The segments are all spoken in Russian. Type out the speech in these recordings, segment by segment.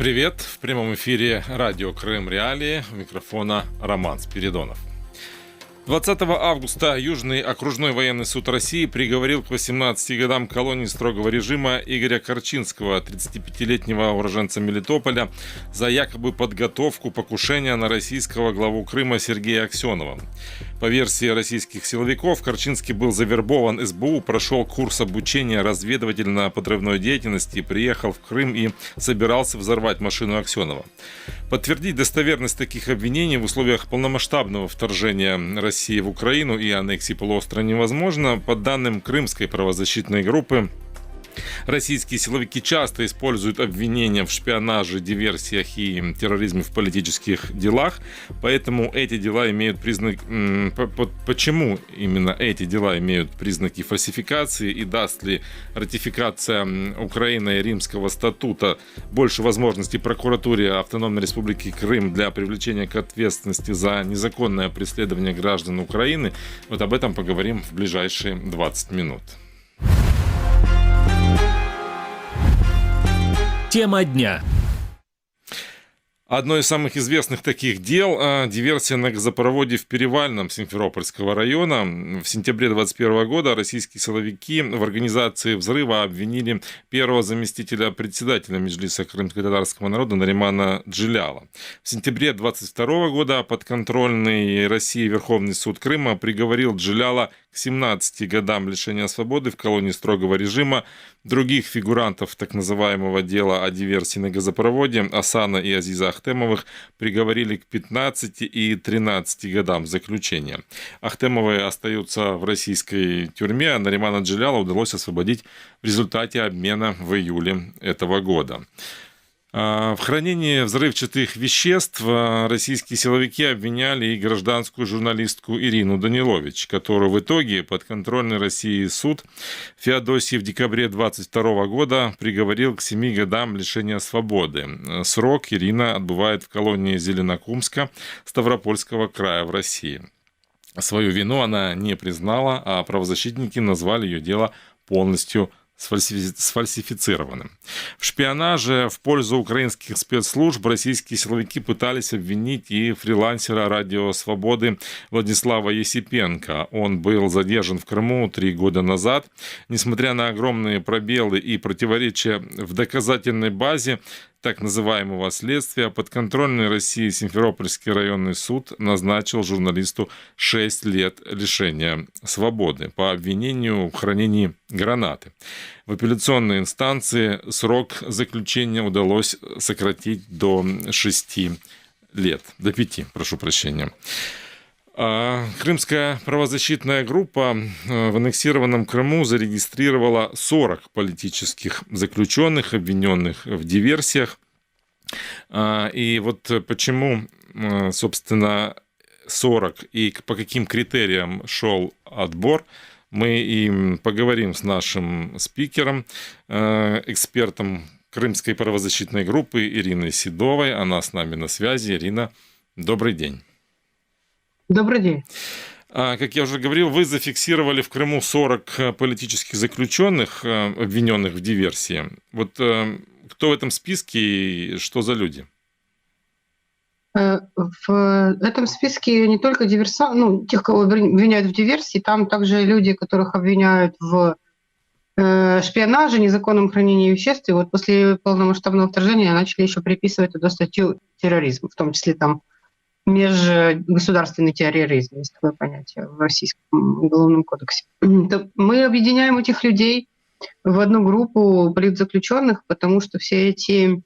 Привет! В прямом эфире радио «Крым Реалии». У микрофона Роман Спиридонов. 20 августа Южный окружной военный суд России приговорил к 18 годам колонии строгого режима Игоря Корчинского, 35-летнего уроженца Мелитополя, за якобы подготовку покушения на российского главу Крыма Сергея Аксенова. По версии российских силовиков, Корчинский был завербован СБУ, прошел курс обучения разведывательно-подрывной деятельности, приехал в Крым и собирался взорвать машину Аксенова. Подтвердить достоверность таких обвинений в условиях полномасштабного вторжения России в Украину и аннексии полуострова невозможно. По данным крымской правозащитной группы, российские силовики часто используют обвинения в шпионаже, диверсиях и терроризме в политических делах, поэтому эти дела имеют Почему именно эти дела имеют признаки фальсификации, и даст ли ратификация Украины Римского статута больше возможностей прокуратуре Автономной Республики Крым для привлечения к ответственности за незаконное преследование граждан Украины? Вот об этом поговорим в ближайшие 20 минут. Тема дня. Одно из самых известных таких дел – диверсия на газопроводе в Перевальном Симферопольского района. В сентябре 2021 года российские силовики в организации взрыва обвинили первого заместителя председателя Меджлиса крымско-татарского народа Наримана Джиляла. В сентябре 2022 года подконтрольный России Верховный суд Крыма приговорил Джиляла к 17 годам лишения свободы в колонии строгого режима. Других фигурантов так называемого дела о диверсии на газопроводе Асана и Азиза Ахтемовых приговорили к 15 и 13 годам заключения. Ахтемовы остаются в российской тюрьме, а Наримана Джиляла удалось освободить в результате обмена в июле этого года. В хранении взрывчатых веществ российские силовики обвиняли и гражданскую журналистку Ирину Данилович, которую в итоге подконтрольный России суд Феодосии в декабре 2022 года приговорил к 7 годам лишения свободы. Срок Ирина отбывает в колонии Зеленокумска Ставропольского края в России. Свою вину она не признала, а правозащитники назвали ее дело полностью сфальсифицированным. В шпионаже в пользу украинских спецслужб российские силовики пытались обвинить и фрилансера «Радио Свободы» Владислава Есипенко. Он был задержан в Крыму 3 года назад. Несмотря на огромные пробелы и противоречия в доказательной базе так называемого следствия, подконтрольный России Симферопольский районный суд назначил журналисту 6 лет лишения свободы по обвинению в хранении гранаты. В апелляционной инстанции срок заключения удалось сократить до 6 лет. До 5, прошу прощения. Крымская правозащитная группа в аннексированном Крыму зарегистрировала 40 политических заключенных, обвиненных в диверсиях. И вот почему, собственно, 40 и по каким критериям шел отбор, мы и поговорим с нашим спикером, экспертом Крымской правозащитной группы Ириной Седовой. Она с нами на связи. Ирина, добрый день. Добрый день. Как я уже говорил, вы зафиксировали в Крыму 40 политических заключенных, обвиненных в диверсии. Вот кто в этом списке и что за люди? В этом списке не только тех, кого обвиняют в диверсии, там также люди, которых обвиняют в шпионаже, незаконном хранении веществ. И вот после полномасштабного вторжения начали еще приписывать туда статью терроризм, в том числе там межгосударственный терроризм, есть такое понятие в Российском уголовном кодексе. Мы объединяем этих людей в одну группу политзаключенных, потому что все эти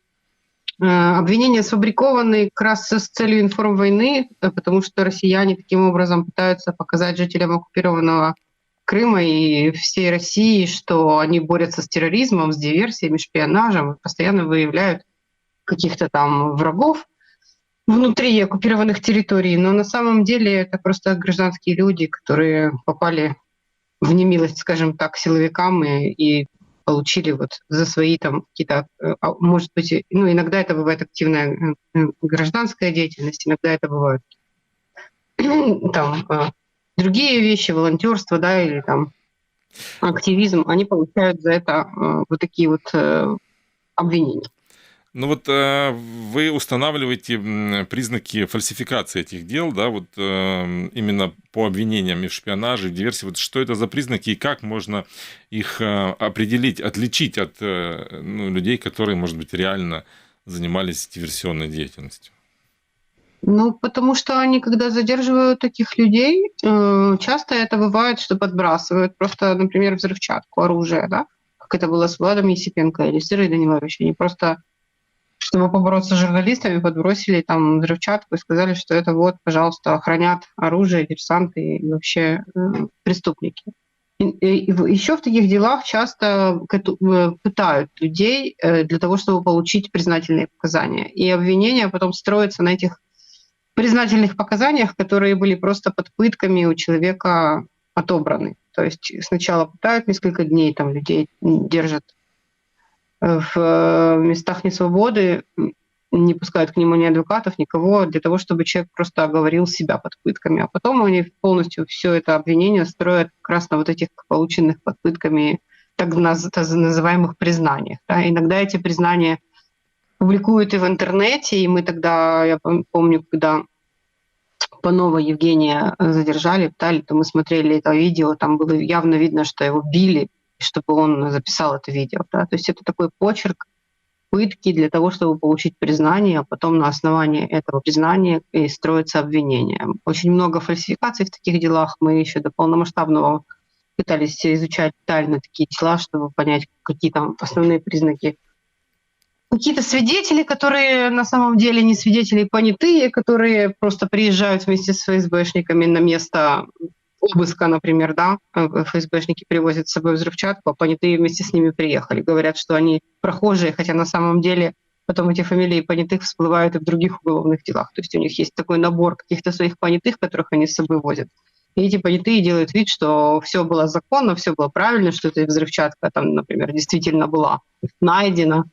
обвинения сфабрикованы как раз с целью информвойны, потому что россияне таким образом пытаются показать жителям оккупированного Крыма и всей России, что они борются с терроризмом, с диверсиями, шпионажем, и постоянно выявляют каких-то там врагов внутри оккупированных территорий. Но на самом деле это просто гражданские люди, которые попали в немилость, скажем так, силовикам и получили вот за свои там какие-то, может быть, иногда это бывает активная гражданская деятельность, иногда это бывают там другие вещи, волонтерство, да, или там активизм, они получают за это вот такие вот обвинения. Ну вот вы устанавливаете признаки фальсификации этих дел, да, вот именно по обвинениям и в шпионаже, и в диверсии. Вот что это за признаки и как можно их определить, отличить от ну, людей, которые, может быть, реально занимались диверсионной деятельностью? Ну, потому что они, когда задерживают таких людей, часто это бывает, что подбрасывают просто, например, взрывчатку, оружие, да, как это было с Владом Есипенко или с Ирой Данилович. Они просто, чтобы побороться с журналистами, подбросили там взрывчатку и сказали, что это вот, пожалуйста, хранят оружие, диверсанты и вообще преступники. Еще в таких делах часто пытают людей для того, чтобы получить признательные показания. И обвинения потом строятся на этих признательных показаниях, которые были просто под пытками у человека отобраны. То есть сначала пытают несколько дней, там людей держат в местах несвободы, не пускают к нему ни адвокатов, никого, для того, чтобы человек просто оговорил себя под пытками. А потом они полностью все это обвинение строят как раз на вот этих полученных под пытками так называемых признаниях. Да. Иногда эти признания публикуют и в интернете, и мы тогда, я помню, когда Панова Евгения задержали, пытали, то мы смотрели это видео, там было явно видно, что его били, чтобы он записал это видео. Да. То есть это такой почерк пытки для того, чтобы получить признание, а потом на основании этого признания и строится обвинение. Очень много фальсификаций в таких делах. Мы еще до полномасштабного пытались изучать детально такие дела, чтобы понять, какие там основные признаки. Какие-то свидетели, которые на самом деле не свидетели, понятые, которые просто приезжают вместе с ФСБшниками на место обыска, например, да, ФСБшники привозят с собой взрывчатку, а понятые вместе с ними приехали. Говорят, что они прохожие, хотя на самом деле потом эти фамилии понятых всплывают и в других уголовных делах. То есть у них есть такой набор каких-то своих понятых, которых они с собой возят. И эти понятые делают вид, что все было законно, все было правильно, что эта взрывчатка там, например, действительно была найдена.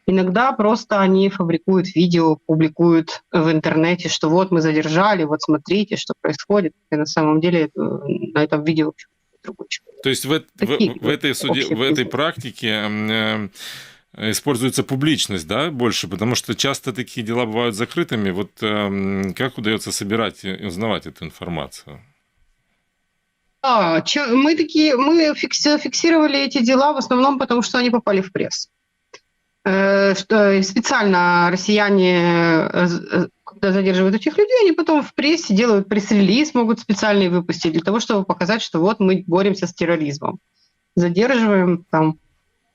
Иногда просто они фабрикуют видео, публикуют в интернете, что вот мы задержали, вот смотрите, что происходит. И на самом деле на этом видео вообще другой человек. То есть в этой суде, в этой практике используется публичность, да, больше, потому что часто такие дела бывают закрытыми. Вот как удается собирать и узнавать эту информацию? Мы фиксировали эти дела в основном потому, что они попали в прессу. Что специально россияне, когда задерживают этих людей, они потом в прессе делают пресс-релиз, могут специальный выпустить для того, чтобы показать, что вот мы боремся с терроризмом, задерживаем там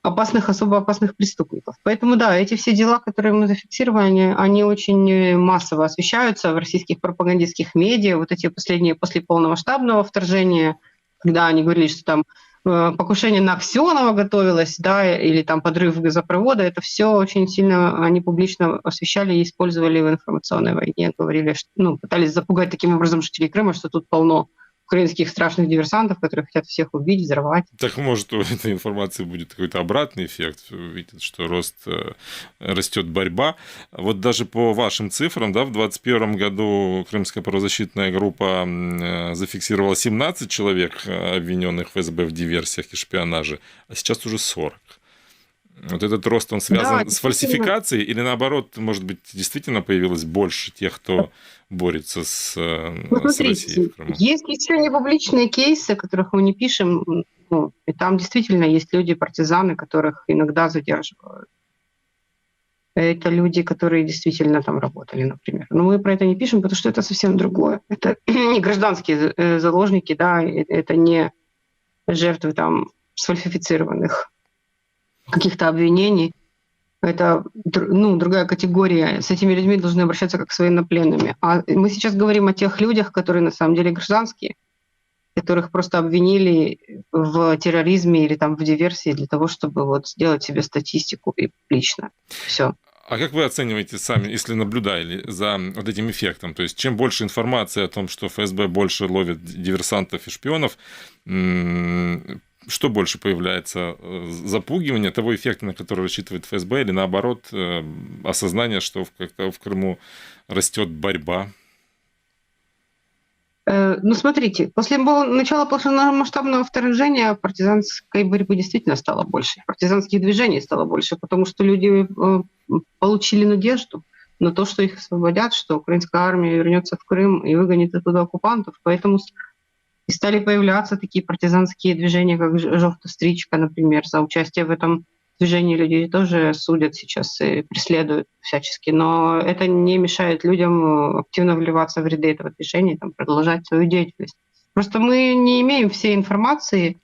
особо опасных преступников. Поэтому да, эти все дела, которые мы зафиксировали, они очень массово освещаются в российских пропагандистских медиа. Вот эти последние после полномасштабного вторжения, когда они говорили, что там покушение на Аксенова готовилось, да, или там подрыв газопровода, это все очень сильно они публично освещали и использовали в информационной войне, говорили, что, пытались запугать таким образом жителей Крыма, что тут полно украинских страшных диверсантов, которые хотят всех убить, взорвать. Так может у этой информации будет какой-то обратный эффект, видят, что растет борьба. Вот даже по вашим цифрам, да, в 2021 году Крымская правозащитная группа зафиксировала 17 человек, обвиненных в ФСБ в диверсиях и шпионаже, а сейчас уже 40. Вот этот рост, он связан с фальсификацией или наоборот, может быть, действительно появилось больше тех, кто борется с Россией в Крыму? Есть еще не публичные кейсы, о которых мы не пишем, и там действительно есть люди-партизаны, которых иногда задерживают. Это люди, которые действительно там работали, например. Но мы про это не пишем, потому что это совсем другое. Это не гражданские заложники, да, это не жертвы там сфальсифицированных каких-то обвинений. Это другая категория. С этими людьми должны обращаться как с военнопленными. А мы сейчас говорим о тех людях, которые на самом деле гражданские, которых просто обвинили в терроризме или там в диверсии для того, чтобы вот сделать себе статистику и публично. Все. А как вы оцениваете сами, если наблюдали за вот этим эффектом? То есть, чем больше информации о том, что ФСБ больше ловит диверсантов и шпионов, что больше появляется? Запугивание того эффекта, на который рассчитывает ФСБ, или наоборот, осознание, что в Крыму растет борьба? Ну, смотрите, после начала полномасштабного вторжения партизанской борьбы действительно стало больше, партизанских движений стало больше, потому что люди получили надежду на то, что их освободят, что украинская армия вернется в Крым и выгонит оттуда оккупантов. Поэтому и стали появляться такие партизанские движения, как «Желтая стричка», например. За участие в этом движении людей тоже судят сейчас и преследуют всячески. Но это не мешает людям активно вливаться в ряды этого движения, там, продолжать свою деятельность. Просто мы не имеем всей информации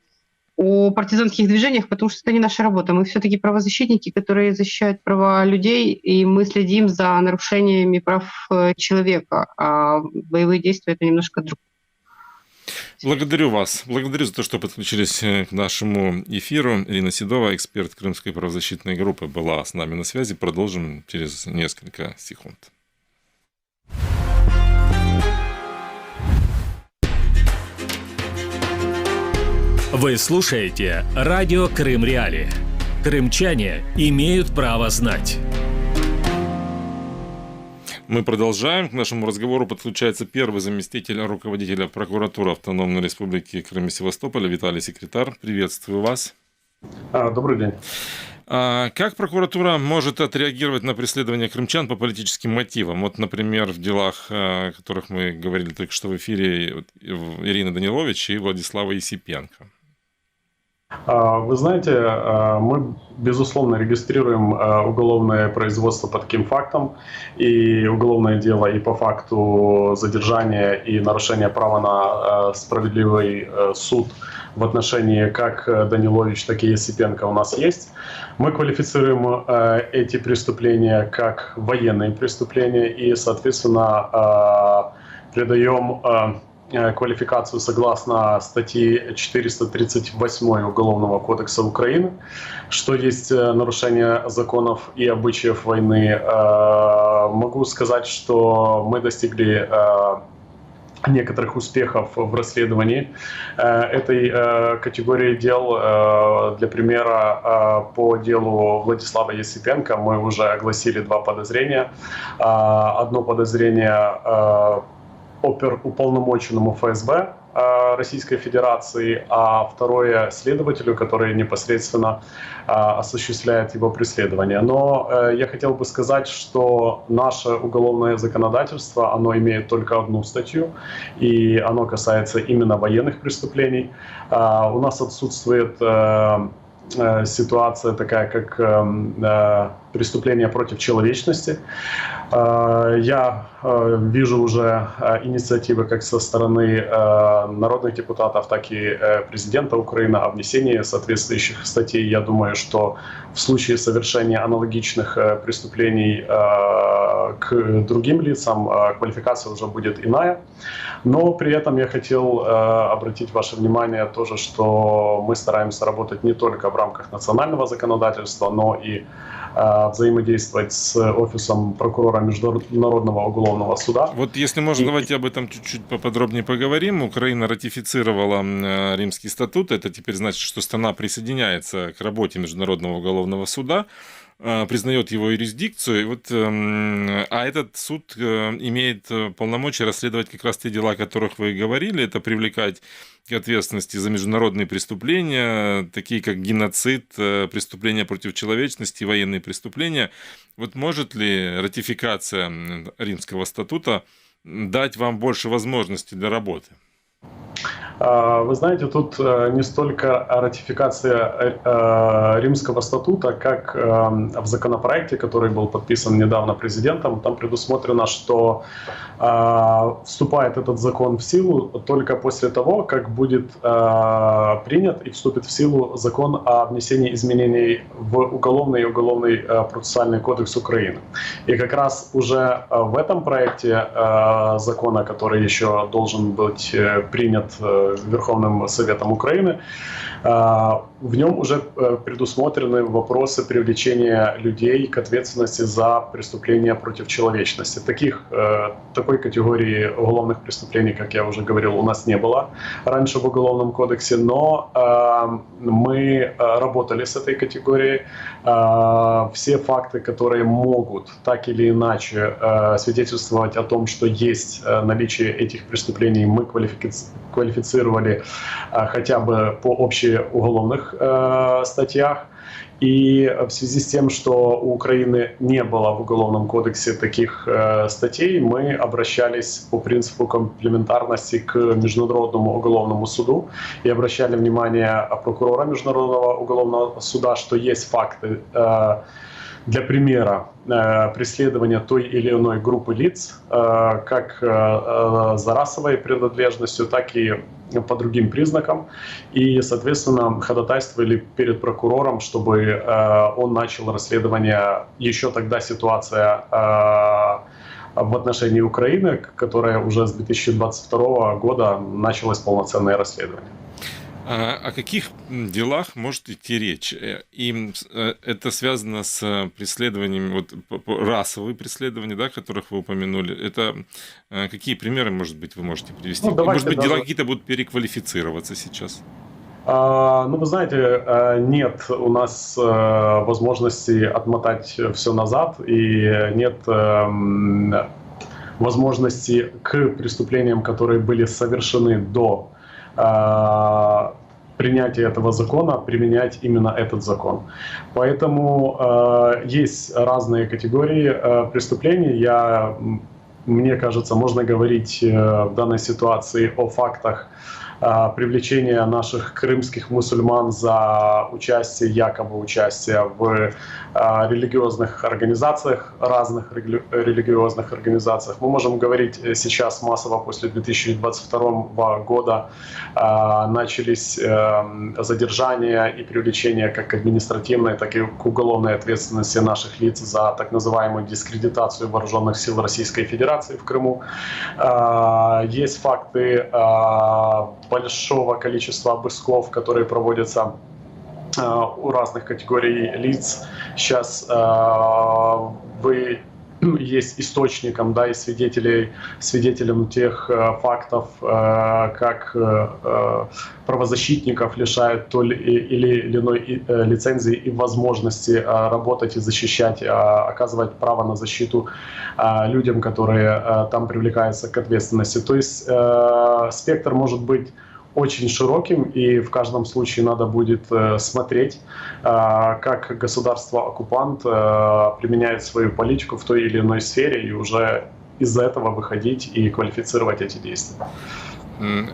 о партизанских движениях, потому что это не наша работа. Мы все-таки правозащитники, которые защищают права людей, и мы следим за нарушениями прав человека. А боевые действия — это немножко другое. Благодарю вас. Благодарю за то, что подключились к нашему эфиру. Ирина Седова, эксперт Крымской правозащитной группы, была с нами на связи. Продолжим через несколько секунд. Вы слушаете радио Крым Реали. Крымчане имеют право знать. Мы продолжаем. К нашему разговору подключается первый заместитель руководителя прокуратуры Автономной Республики Крым и Севастополя Виталий Секретар. Приветствую вас. Добрый день. Как прокуратура может отреагировать на преследование крымчан по политическим мотивам? Вот, например, в делах, о которых мы говорили только что в эфире, Ирины Данилович и Владислава Есипенко. Вы знаете, мы, безусловно, регистрируем уголовное производство по таким фактам, и уголовное дело и по факту задержания и нарушения права на справедливый суд в отношении как Данилович, так и Есипенко у нас есть. Мы квалифицируем эти преступления как военные преступления и, соответственно, придаем квалификацию согласно статьи 438 Уголовного кодекса Украины, что есть нарушение законов и обычаев войны. Могу сказать, что мы достигли некоторых успехов в расследовании этой категории дел. Для примера, по делу Владислава Есипенко мы уже огласили 2 подозрения. Одно подозрение оперуполномоченному ФСБ Российской Федерации, а второе следователю, который непосредственно осуществляет его преследование. Но я хотел бы сказать, что наше уголовное законодательство, оно имеет только одну статью, и оно касается именно военных преступлений. У нас отсутствует ситуация такая, как преступление против человечности. Я вижу уже инициативы как со стороны народных депутатов, так и президента Украины о внесении соответствующих статей. Я думаю, что в случае совершения аналогичных преступлений к другим лицам квалификация уже будет иная. Но при этом я хотел обратить ваше внимание тоже, что мы стараемся работать не только в рамках национального законодательства, но и взаимодействовать с офисом прокурора Международного уголовного суда. Вот если можно, давайте об этом чуть-чуть поподробнее поговорим. Украина ратифицировала Римский статут. Это теперь значит, что страна присоединяется к работе Международного уголовного суда, признает его юрисдикцию. А этот суд имеет полномочия расследовать как раз те дела, о которых вы говорили. Это привлекать к ответственности за международные преступления, такие как геноцид, преступления против человечности, военные преступления. Вот может ли ратификация Римского статута дать вам больше возможностей для работы? Вы знаете, тут не столько ратификация Римского статута, как в законопроекте, который был подписан недавно президентом. Там предусмотрено, что вступает этот закон в силу только после того, как будет принят и вступит в силу закон о внесении изменений в Уголовный и Уголовный процессуальный кодекс Украины. И как раз уже в этом проекте закона, который еще должен быть принят Верховным Советом Украины, в нем уже предусмотрены вопросы привлечения людей к ответственности за преступления против человечности. Такой категории уголовных преступлений, как я уже говорил, у нас не было раньше в Уголовном кодексе, но мы мы работали с этой категорией. Все факты, которые могут так или иначе свидетельствовать о том, что есть наличие этих преступлений, мы квалифицировали хотя бы по общеуголовных статьях. И в связи с тем, что у Украины не было в Уголовном кодексе таких статей, мы обращались по принципу комплементарности к Международному уголовному суду и обращали внимание прокурора Международного уголовного суда, что есть факты для примера преследования той или иной группы лиц, как за расовой принадлежностью, так и по другим признакам. И, соответственно, ходатайствовали перед прокурором, чтобы он начал расследование. Еще тогда ситуация в отношении Украины, которая уже с 2022 года началось полноценное расследование. О каких делах может идти речь? И это связано с преследованием, вот расовые преследования, да, которых вы упомянули. Это какие примеры, может быть, вы можете привести? Ну, может быть, дела какие-то будут переквалифицироваться сейчас? Ну, вы знаете, нет у нас возможности отмотать все назад, и нет возможности к преступлениям, которые были совершены до принятия этого закона, применять именно этот закон. Поэтому есть разные категории преступлений. Мне кажется, можно говорить в данной ситуации о фактах привлечения наших крымских мусульман за участие, якобы участие в религиозных организациях, разных религиозных организациях. Мы можем говорить сейчас массово после 2022 года начались задержания и привлечение как к административной, так и к уголовной ответственности наших лиц за так называемую дискредитацию вооруженных сил Российской Федерации в Крыму. Есть факты большого количества обысков, которые проводятся у разных категорий лиц. Сейчас есть источником, да, и свидетелем тех фактов, как правозащитников лишают той или иной лицензии и возможности работать и защищать, оказывать право на защиту людям, которые там привлекаются к ответственности. То есть спектр может быть очень широким, и в каждом случае надо будет смотреть, как государство-оккупант применяет свою политику в той или иной сфере, и уже из-за этого выходить и квалифицировать эти действия.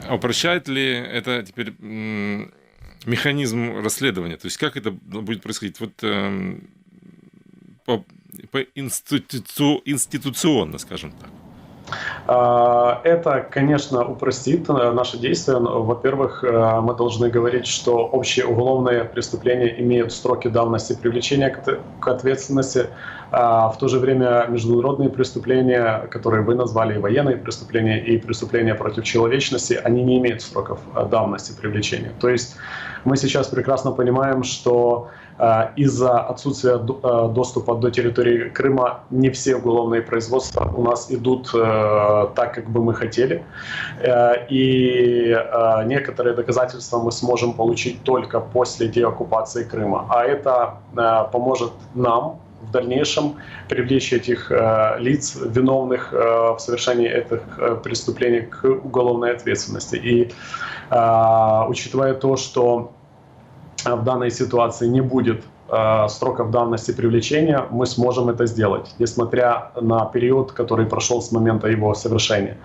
А упрощает ли это теперь механизм расследования? То есть как это будет происходить? Вот институционно, скажем так. Это, конечно, упростит наши действия. Во-первых, мы должны говорить, что общие уголовные преступления имеют сроки давности привлечения к ответственности. В то же время международные преступления, которые вы назвали, и военные преступления, и преступления против человечности, они не имеют сроков давности привлечения. То есть мы сейчас прекрасно понимаем, что из-за отсутствия доступа до территории Крыма не все уголовные производства у нас идут так, как бы мы хотели. И некоторые доказательства мы сможем получить только после деоккупации Крыма. А это поможет нам в дальнейшем привлечь этих лиц, виновных в совершении этих преступлений, к уголовной ответственности. И учитывая то, что в данной ситуации не будет сроков давности привлечения, мы сможем это сделать, несмотря на период, который прошел с момента его совершения.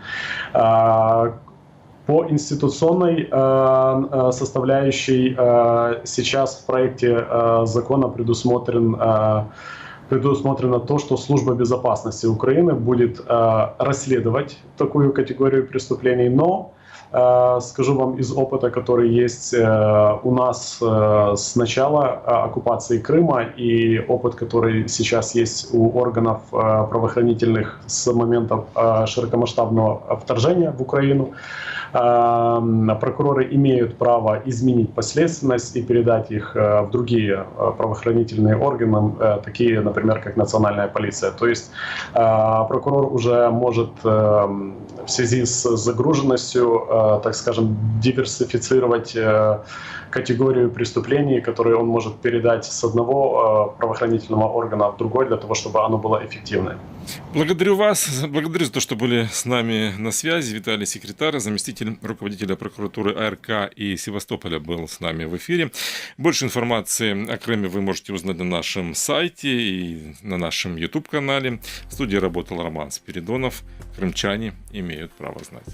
По институционной составляющей сейчас в проекте закона предусмотрено то, что Служба безопасности Украины будет расследовать такую категорию преступлений, но скажу вам из опыта, который есть у нас с начала оккупации Крыма, и опыт, который сейчас есть у органов правоохранительных с момента широкомасштабного вторжения в Украину, прокуроры имеют право изменить последственность и передать их в другие правоохранительные органы, такие, например, как Национальная полиция. То есть прокурор уже может в связи с загруженностью, так скажем, диверсифицировать категорию преступлений, которые он может передать с одного правоохранительного органа в другой, для того, чтобы оно было эффективным. Благодарю вас, благодарю за то, что были с нами на связи. Виталий Секретарь, заместитель руководителя прокуратуры АРК и Севастополя, был с нами в эфире. Больше информации о Крыме вы можете узнать на нашем сайте и на нашем YouTube-канале. В студии работал Роман Спиридонов. Крымчане имеют право знать.